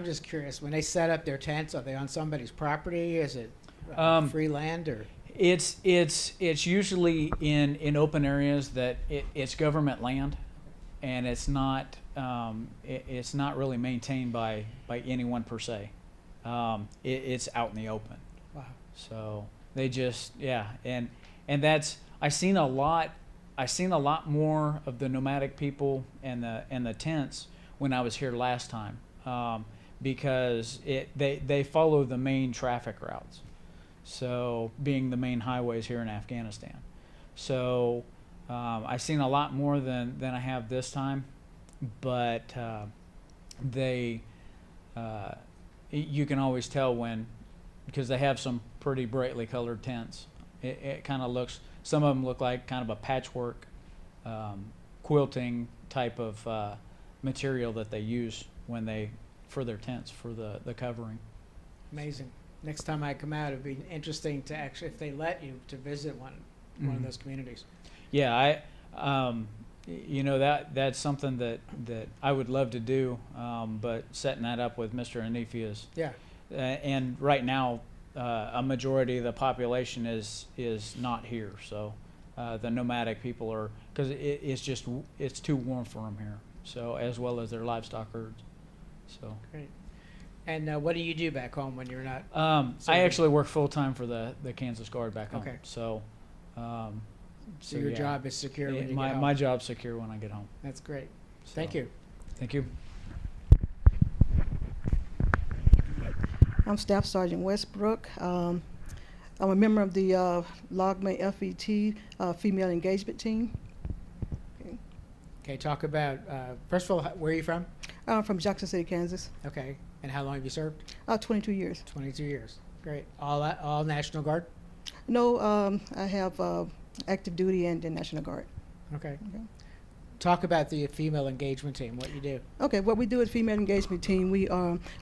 I'm just curious. When they set up their tents, are they on somebody's property? Is it free land or? It's usually in open areas that it's government land, and it's not really maintained by anyone per se. It's out in the open. Wow. So they just and that's I've seen a lot more of the nomadic people and the tents when I was here last time, because they follow the main traffic routes. So being the main highways here in Afghanistan. So I've seen a lot more than I have this time, but you can always tell when, because they have some pretty brightly colored tents. It kind of looks, some of them look like kind of a patchwork quilting type of material that they use for their tents, for the covering. Amazing. Next time I come out, it'd be interesting to actually, if they let you, to visit one of those communities. Yeah, that's something that I would love to do, but setting that up with Mr. Hanifi is. Yeah. And right now, a majority of the population is not here, so the nomadic people are, because it's too warm for them here. So as well as their livestock herds. So. Great. And what do you do back home when you're not? I actually work full time for the Kansas Guard back home. Okay. So. So your job is secure when you get home. My job's secure when I get home. That's great. So, thank you. Thank you. I'm Staff Sergeant Westbrook. I'm a member of the Logman FET Female Engagement Team. Okay, talk about, first of all, where are you from? I'm from Junction City, Kansas. Okay, and how long have you served? 22 years. 22 years. Great. All National Guard? No, I have active duty and the National Guard. Okay. Talk about the female engagement team, what you do. Okay, what we do at Female Engagement Team, we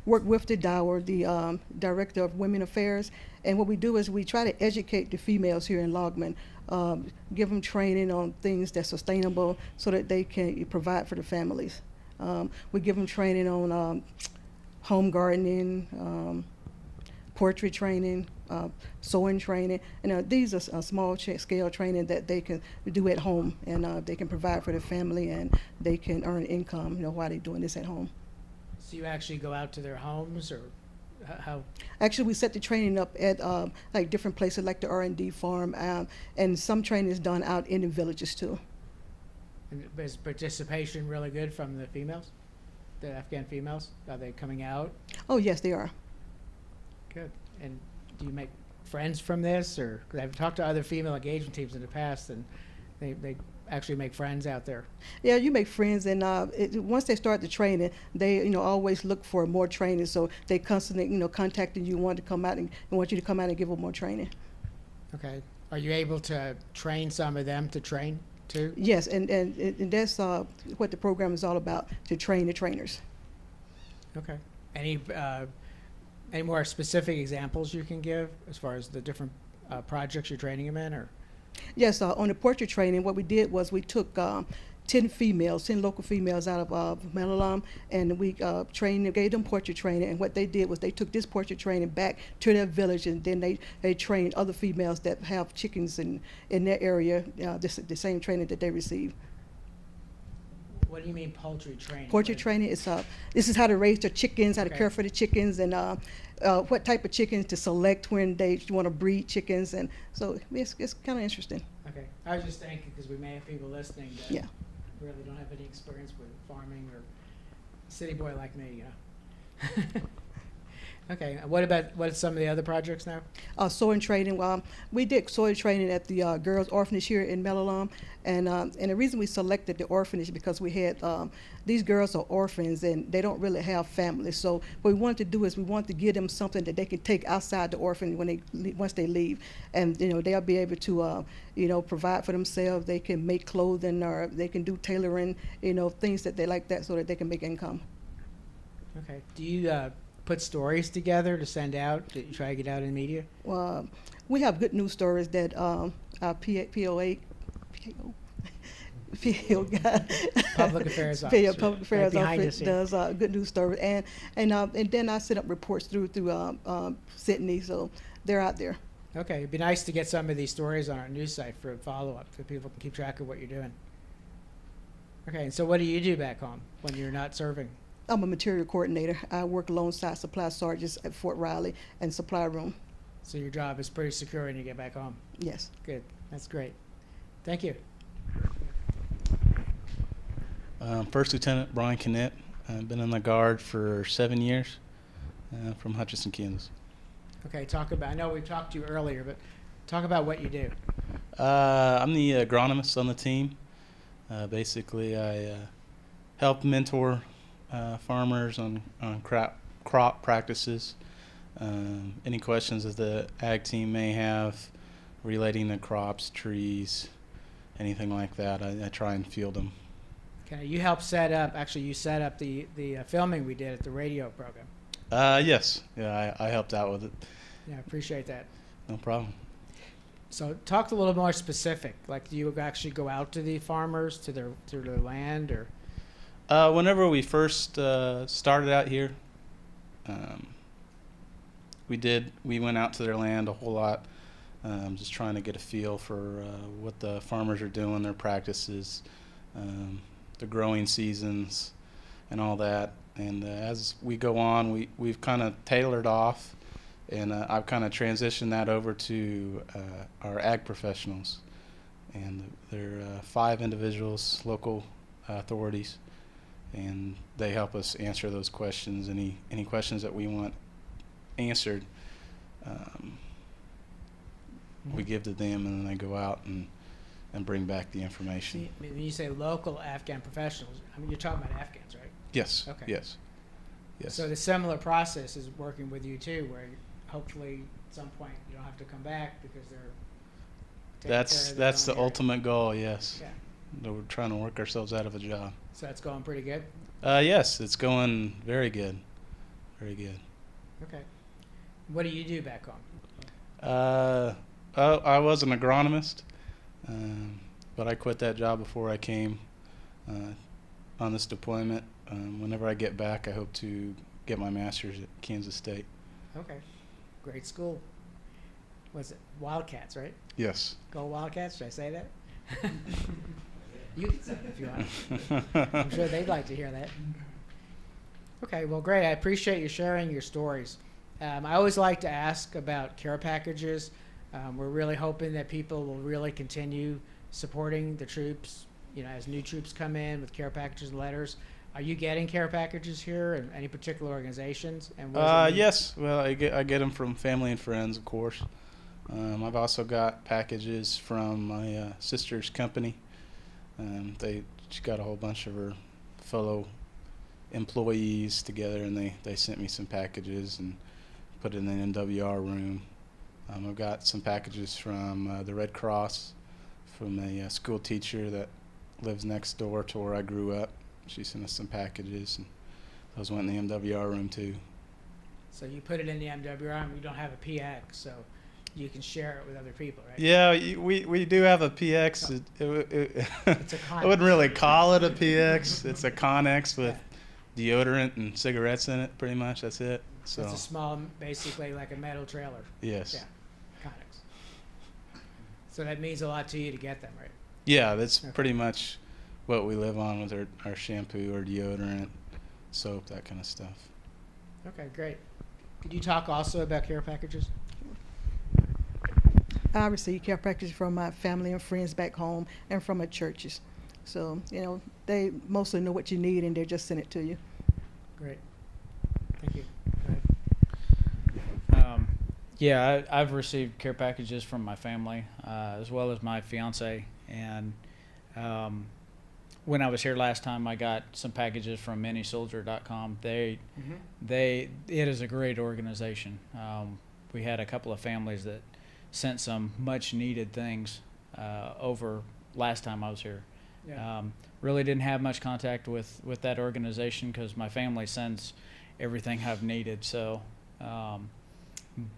work with the DOWER, the Director of Women Affairs, and what we do is we try to educate the females here in Logman, give them training on things that's sustainable so that they can provide for the families. We give them training on home gardening, poultry training, sewing training, and these are small scale training that they can do at home, and they can provide for their family, and they can earn income, while they're doing this at home. So you actually go out to their homes, or how? Actually, we set the training up at like different places, like the R&D farm, and some training is done out in the villages too. And is participation really good from the females, the Afghan females? Are they coming out? Oh yes, they are. Good. And do you make friends from this, or because I've talked to other female engagement teams in the past, and they actually make friends out there? Yeah, you make friends, and once they start the training, they always look for more training. So they constantly contacting you, want to come out and want you to come out and give them more training. Okay. Are you able to train some of them to train too? Yes, and that's what the program is all about, to train the trainers. Okay. Any more specific examples you can give as far as the different projects you're training them in, or? Yes, on the portrait training, what we did was we took 10 local females out of Malalam, and we trained them, gave them portrait training, and what they did was they took this portrait training back to their village, and then they trained other females that have chickens in their area, the same training that they received. What do you mean poultry training? Portrait training is this is how to raise their chickens, how to care for the chickens, and what type of chickens to select when they want to breed chickens, and so it's kind of interesting. Okay, I was just thinking because we may have people listening that really don't have any experience with farming, or city boy like me, Okay, what's some of the other projects now? Sewing training. We did sewing training at the girls' orphanage here in Malalam, and the reason we selected the orphanage because we had these girls are orphans and they don't really have families. So what we wanted to do is we wanted to give them something that they can take outside the orphanage once they leave, and they'll be able to provide for themselves. They can make clothing, or they can do tailoring, things that they like that, so that they can make income. Okay. Do you put stories together to send out, that you try to get out in the media? We have good news stories that our PO guy public affairs Yeah, officer. public affairs Right behind office us here. does good news stories, and then I set up reports through Sydney, so they're out there. Okay, it'd be nice to get some of these stories on our news site for a follow-up, so people can keep track of what you're doing. Okay, and so what do you do back home when you're not serving? I'm a material coordinator. I work alongside supply sergeants at Fort Riley and supply room. So your job is pretty secure when you get back home. Yes. Good, that's great. Thank you. First Lieutenant Brian Knipp. I've been in the Guard for 7 years from Hutchinson, Kansas. Okay, talk about, I know we talked to you earlier, but talk about what you do. I'm the agronomist on the team. Basically, I help mentor farmers on crop practices. Any questions that the ag team may have relating to crops, trees, anything like that, I try and field them. Okay, you helped set up, actually you set up the filming we did at the radio program. Yes, yeah, I helped out with it. Yeah, I appreciate that. No problem. So talk a little more specific, like do you actually go out to the farmers, to their land, or? Whenever we first started out here, we went out to their land a whole lot, just trying to get a feel for what the farmers are doing, their practices, the growing seasons, and all that. And as we go on, we've kind of tailored off, and I've kind of transitioned that over to our ag professionals. And there are 5 individuals, local authorities, and they help us answer those questions. Any questions that we want answered, we give to them, and then they go out and bring back the information. See, when you say local Afghan professionals, I mean, you're talking about Afghans, right? Yes. Okay. Yes. Yes. So the similar process is working with you too, where hopefully at some point you don't have to come back because they're taking care of their That's the own area. ultimate goal. Yes. Yeah. That we're trying to work ourselves out of a job. So that's going pretty good. Yes, it's going very good. Very good. Okay. What do you do back home? I was an agronomist, but I quit that job before I came on this deployment. Whenever I get back, I hope to get my master's at Kansas State. Okay. Great school. Was it Wildcats, right? Yes. Go Wildcats. Should I say that? You can say it if you want. I'm sure they'd like to hear that. Okay, well, great. I appreciate you sharing your stories. I always like to ask about care packages. We're really hoping that people will really continue supporting the troops, you know, as new troops come in with care packages and letters. Are you getting care packages here in any particular organizations? And what does it mean? Yes. Well, I get them from family and friends, of course. I've also got packages from my sister's company. She got a whole bunch of her fellow employees together, and they sent me some packages and put it in the NWR room. I've got some packages from the Red Cross, from a school teacher that lives next door to where I grew up. She sent us some packages, and those went in the MWR room too. So you put it in the MWR, and we don't have a PX, so you can share it with other people, right? Yeah, we do have a PX. It's a I wouldn't really call it a PX. It's a Connex with deodorant and cigarettes in it, pretty much. That's it. So it's a small, basically like a metal trailer. yes. Yeah, Connex. So that means a lot to you to get them, right? Yeah, that's Okay. pretty much what we live on with our shampoo, our deodorant, soap, that kind of stuff. Okay, great. Could you talk also about care packages? I receive care packages from my family and friends back home and from my churches. So, you know, they mostly know what you need and they just send it to you. Great. Thank you. Go ahead. Yeah, I've received care packages from my family as well as my fiance, and when I was here last time, I got some packages from manysoldier.com. It is a great organization. We had a couple of families that sent some much needed things over last time I was here. Yeah. Really didn't have much contact with that organization because my family sends everything I've needed. So,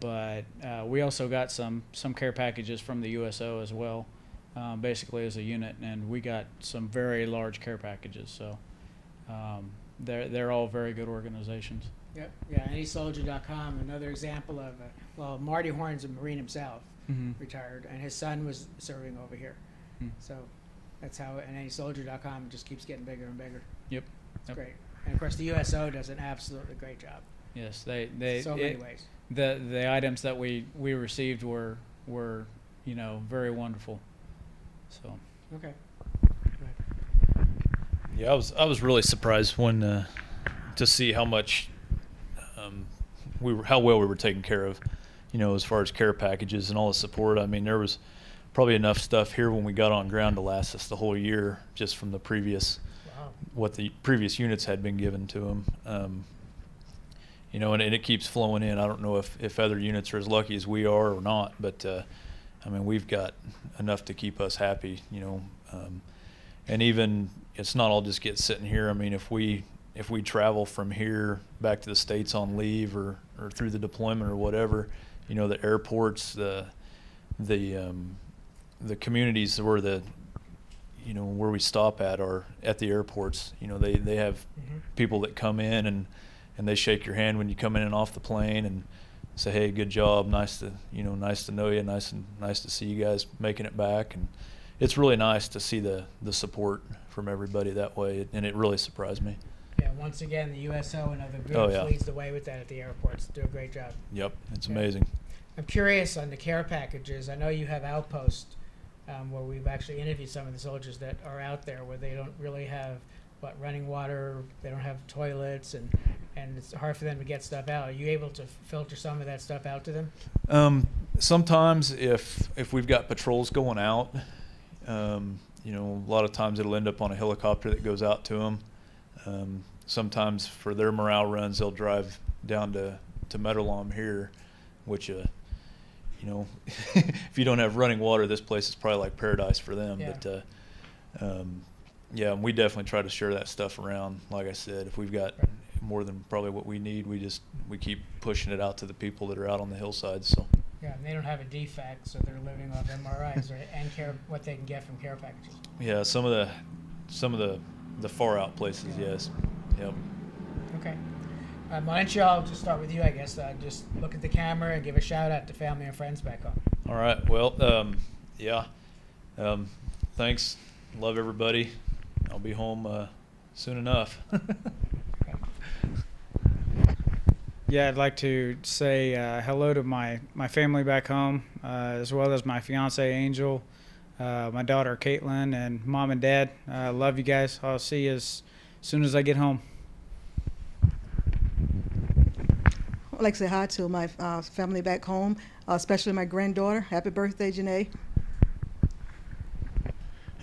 but we also got some care packages from the USO as well. basically as a unit, and we got some very large care packages. So they're all very good organizations. Yep. Yeah. AnySoldier.com, another example of well, Marty Horn's a Marine himself, retired, and his son was serving over here. So that's how, and AnySoldier.com just keeps getting bigger and bigger. Yep. It's great. And of course, the USO does an absolutely great job. Yes, they so many ways. The items that we received were very wonderful. So okay. Yeah, I was really surprised when to see how much how well we were taken care of, as far as care packages and all the support. I mean, there was probably enough stuff here when we got on ground to last us the whole year, just from the previous what the previous units had been given to them. And it keeps flowing in. I don't know if other units are as lucky as we are or not, but I mean, we've got enough to keep us happy, and even it's not all just get sitting here. I mean, if we travel from here back to the States on leave or through the deployment or whatever, the airports, the communities where where we stop at are at the airports. They have people that come in and they shake your hand when you come in and off the plane and say, hey, good job, nice to know you, nice to see you guys making it back. And it's really nice to see the support from everybody that way, and it really surprised me. Yeah, once again, the USO and other groups leads the way with that at the airports. Do a great job. Yep, it's amazing. I'm curious on the care packages. I know you have outposts where we've actually interviewed some of the soldiers that are out there where they don't really have running water, they don't have toilets, and it's hard for them to get stuff out. Are you able to filter some of that stuff out to them? Sometimes if we've got patrols going out, a lot of times it'll end up on a helicopter that goes out to them. Sometimes for their morale runs, they'll drive down to Meadowlawn here, which if you don't have running water, this place is probably like paradise for them. Yeah. But yeah, we definitely try to share that stuff around. Like I said, if we've got more than probably what we need, we keep pushing it out to the people that are out on the hillsides. So yeah, and they don't have a defect, so they're living off MRIs and care what they can get from care packages. Yeah, some of the far out places, yes. Yep. Okay. Why don't you all just start with you, I guess. Just look at the camera and give a shout out to family and friends back home. All right. Well, yeah. Thanks. Love everybody. I'll be home soon enough. Yeah, I'd like to say hello to my family back home, as well as my fiance Angel, my daughter Caitlin, and mom and dad. Love you guys. I'll see you as soon as I get home. I'd like to say hi to my family back home, especially my granddaughter. Happy birthday, Janae.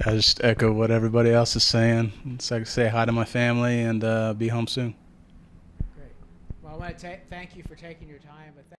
I just echo what everybody else is saying. So I can say hi to my family and be home soon. Great. Well, I want to thank you for taking your time. But